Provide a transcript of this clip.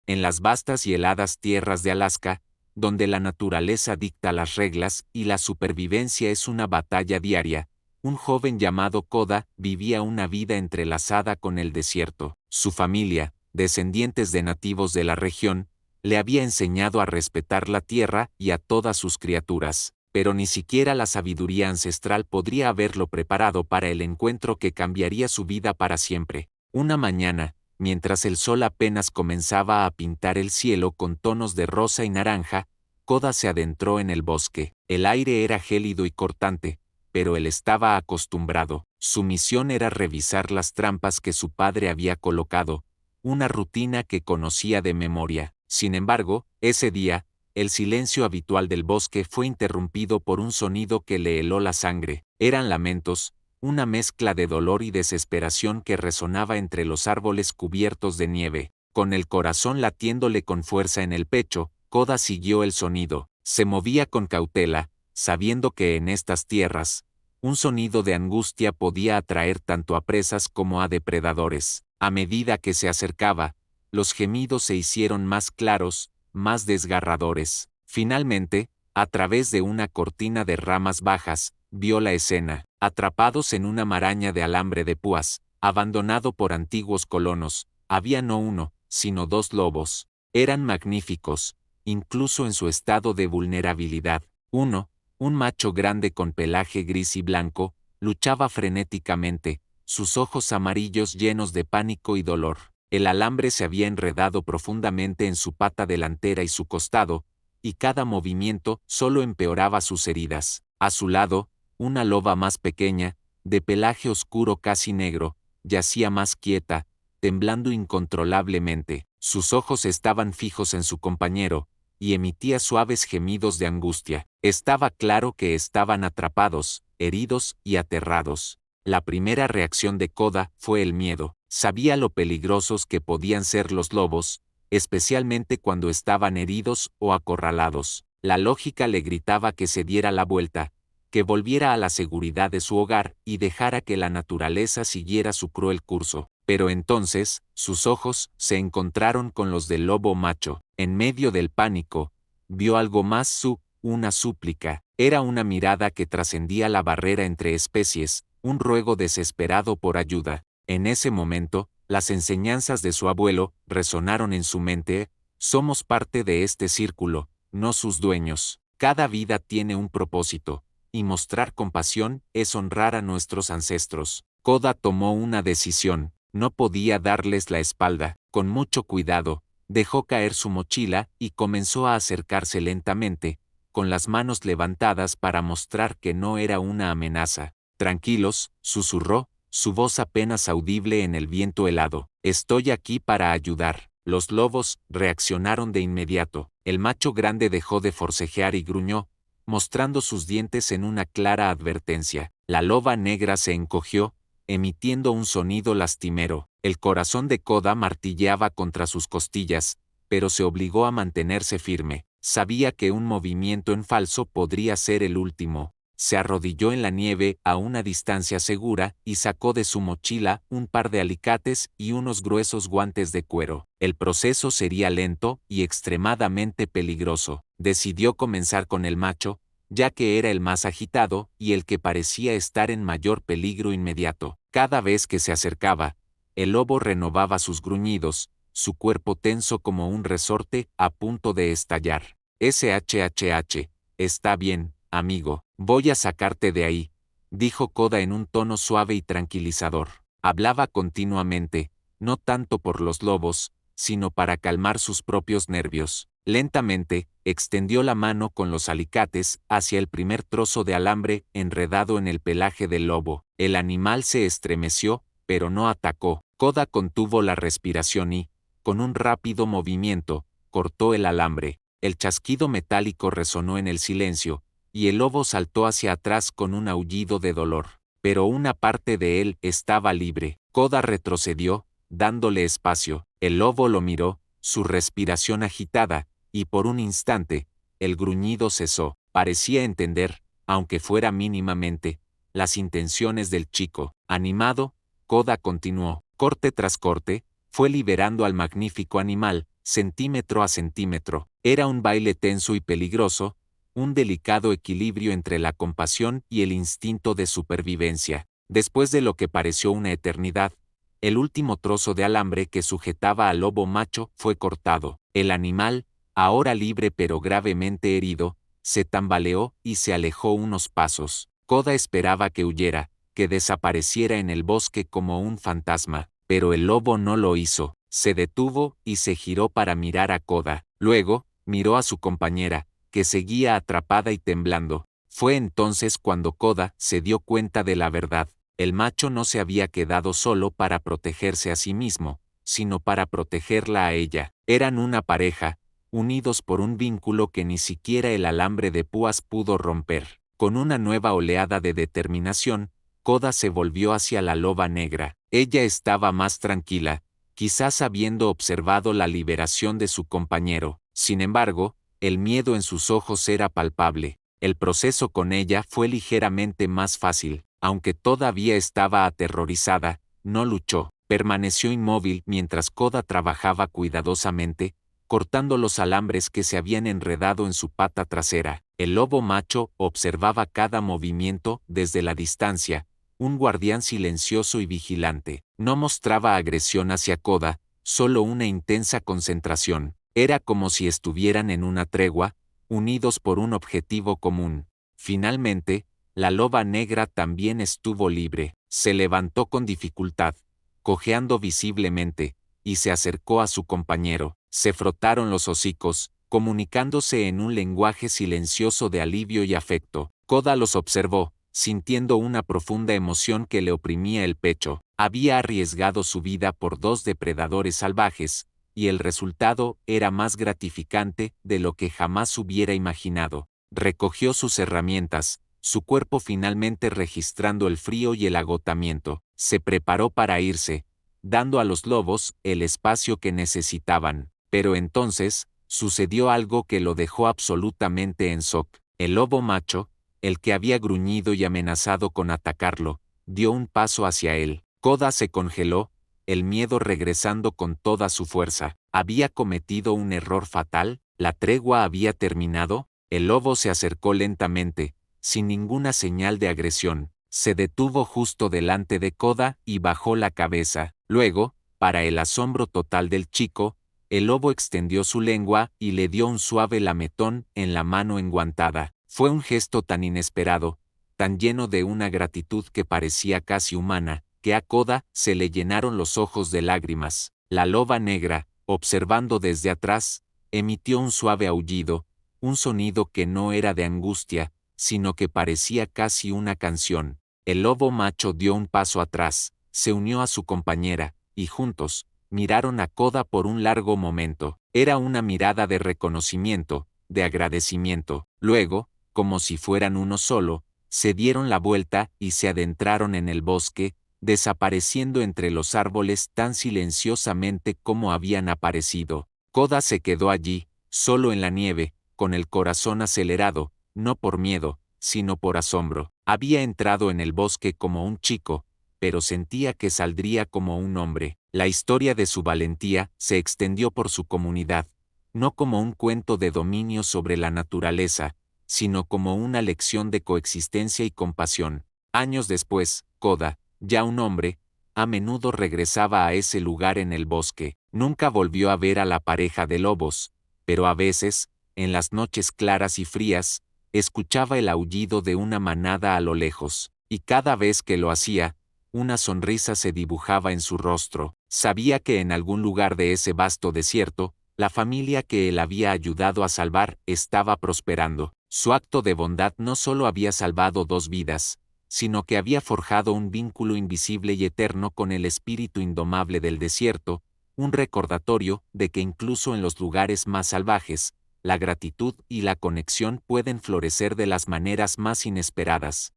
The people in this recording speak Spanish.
En las vastas y heladas tierras de Alaska, donde la naturaleza dicta las reglas y la supervivencia es una batalla diaria, un joven llamado Koda vivía una vida entrelazada con el desierto. Su familia, descendientes de nativos de la región, le había enseñado a respetar la tierra y a todas sus criaturas, pero ni siquiera la sabiduría ancestral podría haberlo preparado para el encuentro que cambiaría su vida para siempre. Una mañana, mientras el sol apenas comenzaba a pintar el cielo con tonos de rosa y naranja, Koda se adentró en el bosque. El aire era gélido y cortante, pero él estaba acostumbrado. Su misión era revisar las trampas que su padre había colocado, una rutina que conocía de memoria. Sin embargo, ese día, el silencio habitual del bosque fue interrumpido por un sonido que le heló la sangre. Eran lamentos, una mezcla de dolor y desesperación que resonaba entre los árboles cubiertos de nieve. Con el corazón latiéndole con fuerza en el pecho, Koda siguió el sonido. Se movía con cautela, sabiendo que en estas tierras, un sonido de angustia podía atraer tanto a presas como a depredadores. A medida que se acercaba, los gemidos se hicieron más claros, más desgarradores. Finalmente, a través de una cortina de ramas bajas, vio la escena. Atrapados en una maraña de alambre de púas, abandonado por antiguos colonos, había no uno, sino dos lobos. Eran magníficos, incluso en su estado de vulnerabilidad. Uno, un macho grande con pelaje gris y blanco, luchaba frenéticamente, sus ojos amarillos llenos de pánico y dolor. El alambre se había enredado profundamente en su pata delantera y su costado, y cada movimiento solo empeoraba sus heridas. A su lado, una loba más pequeña, de pelaje oscuro casi negro, yacía más quieta, temblando incontrolablemente. Sus ojos estaban fijos en su compañero, y emitía suaves gemidos de angustia. Estaba claro que estaban atrapados, heridos y aterrados. La primera reacción de Koda fue el miedo. Sabía lo peligrosos que podían ser los lobos, especialmente cuando estaban heridos o acorralados. La lógica le gritaba que se diera la vuelta, que volviera a la seguridad de su hogar y dejara que la naturaleza siguiera su cruel curso. Pero entonces, sus ojos se encontraron con los del lobo macho. En medio del pánico, vio algo más una súplica. Era una mirada que trascendía la barrera entre especies, un ruego desesperado por ayuda. En ese momento, las enseñanzas de su abuelo resonaron en su mente: somos parte de este círculo, no sus dueños. Cada vida tiene un propósito, y mostrar compasión es honrar a nuestros ancestros. Koda tomó una decisión. No podía darles la espalda. Con mucho cuidado, dejó caer su mochila y comenzó a acercarse lentamente, con las manos levantadas para mostrar que no era una amenaza. Tranquilos, susurró, su voz apenas audible en el viento helado. Estoy aquí para ayudar. Los lobos reaccionaron de inmediato. El macho grande dejó de forcejear y gruñó, mostrando sus dientes en una clara advertencia. La loba negra se encogió, emitiendo un sonido lastimero. El corazón de Koda martilleaba contra sus costillas, pero se obligó a mantenerse firme. Sabía que un movimiento en falso podría ser el último. Se arrodilló en la nieve a una distancia segura y sacó de su mochila un par de alicates y unos gruesos guantes de cuero. El proceso sería lento y extremadamente peligroso. Decidió comenzar con el macho, ya que era el más agitado y el que parecía estar en mayor peligro inmediato. Cada vez que se acercaba, el lobo renovaba sus gruñidos, su cuerpo tenso como un resorte a punto de estallar. SHHH, está bien, amigo, voy a sacarte de ahí, dijo Koda en un tono suave y tranquilizador. Hablaba continuamente, no tanto por los lobos, sino para calmar sus propios nervios. Lentamente, extendió la mano con los alicates hacia el primer trozo de alambre enredado en el pelaje del lobo. El animal se estremeció, pero no atacó. Koda contuvo la respiración y, con un rápido movimiento, cortó el alambre. El chasquido metálico resonó en el silencio, y el lobo saltó hacia atrás con un aullido de dolor. Pero una parte de él estaba libre. Koda retrocedió, dándole espacio. El lobo lo miró, su respiración agitada, y por un instante, el gruñido cesó. Parecía entender, aunque fuera mínimamente, las intenciones del chico. Animado, Koda continuó. Corte tras corte, fue liberando al magnífico animal, centímetro a centímetro. Era un baile tenso y peligroso, un delicado equilibrio entre la compasión y el instinto de supervivencia. Después de lo que pareció una eternidad, el último trozo de alambre que sujetaba al lobo macho fue cortado. El animal, ahora libre pero gravemente herido, se tambaleó y se alejó unos pasos. Koda esperaba que huyera, que desapareciera en el bosque como un fantasma, pero el lobo no lo hizo. Se detuvo y se giró para mirar a Koda. Luego, miró a su compañera, que seguía atrapada y temblando. Fue entonces cuando Koda se dio cuenta de la verdad. El macho no se había quedado solo para protegerse a sí mismo, sino para protegerla a ella. Eran una pareja, unidos por un vínculo que ni siquiera el alambre de púas pudo romper. Con una nueva oleada de determinación, Koda se volvió hacia la loba negra. Ella estaba más tranquila, quizás habiendo observado la liberación de su compañero. Sin embargo, el miedo en sus ojos era palpable. El proceso con ella fue ligeramente más fácil. Aunque todavía estaba aterrorizada, no luchó. Permaneció inmóvil mientras Koda trabajaba cuidadosamente, cortando los alambres que se habían enredado en su pata trasera. El lobo macho observaba cada movimiento desde la distancia, un guardián silencioso y vigilante. No mostraba agresión hacia Koda, solo una intensa concentración. Era como si estuvieran en una tregua, unidos por un objetivo común. Finalmente, la loba negra también estuvo libre. Se levantó con dificultad, cojeando visiblemente, y se acercó a su compañero. Se frotaron los hocicos, comunicándose en un lenguaje silencioso de alivio y afecto. Koda los observó, sintiendo una profunda emoción que le oprimía el pecho. Había arriesgado su vida por dos depredadores salvajes, y el resultado era más gratificante de lo que jamás hubiera imaginado. Recogió sus herramientas, su cuerpo finalmente registrando el frío y el agotamiento. Se preparó para irse, dando a los lobos el espacio que necesitaban. Pero entonces, sucedió algo que lo dejó absolutamente en shock. El lobo macho, el que había gruñido y amenazado con atacarlo, dio un paso hacia él. Koda se congeló, el miedo regresando con toda su fuerza. ¿Había cometido un error fatal? ¿La tregua había terminado? El lobo se acercó lentamente, sin ninguna señal de agresión. Se detuvo justo delante de Koda y bajó la cabeza. Luego, para el asombro total del chico, el lobo extendió su lengua y le dio un suave lametón en la mano enguantada. Fue un gesto tan inesperado, tan lleno de una gratitud que parecía casi humana, que a Koda se le llenaron los ojos de lágrimas. La loba negra, observando desde atrás, emitió un suave aullido, un sonido que no era de angustia, sino que parecía casi una canción. El lobo macho dio un paso atrás, se unió a su compañera, y juntos, miraron a Koda por un largo momento. Era una mirada de reconocimiento, de agradecimiento. Luego, como si fueran uno solo, se dieron la vuelta y se adentraron en el bosque, desapareciendo entre los árboles tan silenciosamente como habían aparecido. Koda se quedó allí, solo en la nieve, con el corazón acelerado, no por miedo, sino por asombro. Había entrado en el bosque como un chico, pero sentía que saldría como un hombre. La historia de su valentía se extendió por su comunidad, no como un cuento de dominio sobre la naturaleza, sino como una lección de coexistencia y compasión. Años después, Koda, ya un hombre, a menudo regresaba a ese lugar en el bosque. Nunca volvió a ver a la pareja de lobos, pero a veces, en las noches claras y frías, escuchaba el aullido de una manada a lo lejos, y cada vez que lo hacía, una sonrisa se dibujaba en su rostro. Sabía que en algún lugar de ese vasto desierto, la familia que él había ayudado a salvar estaba prosperando. Su acto de bondad no solo había salvado dos vidas, sino que había forjado un vínculo invisible y eterno con el espíritu indomable del desierto, un recordatorio de que incluso en los lugares más salvajes, la gratitud y la conexión pueden florecer de las maneras más inesperadas.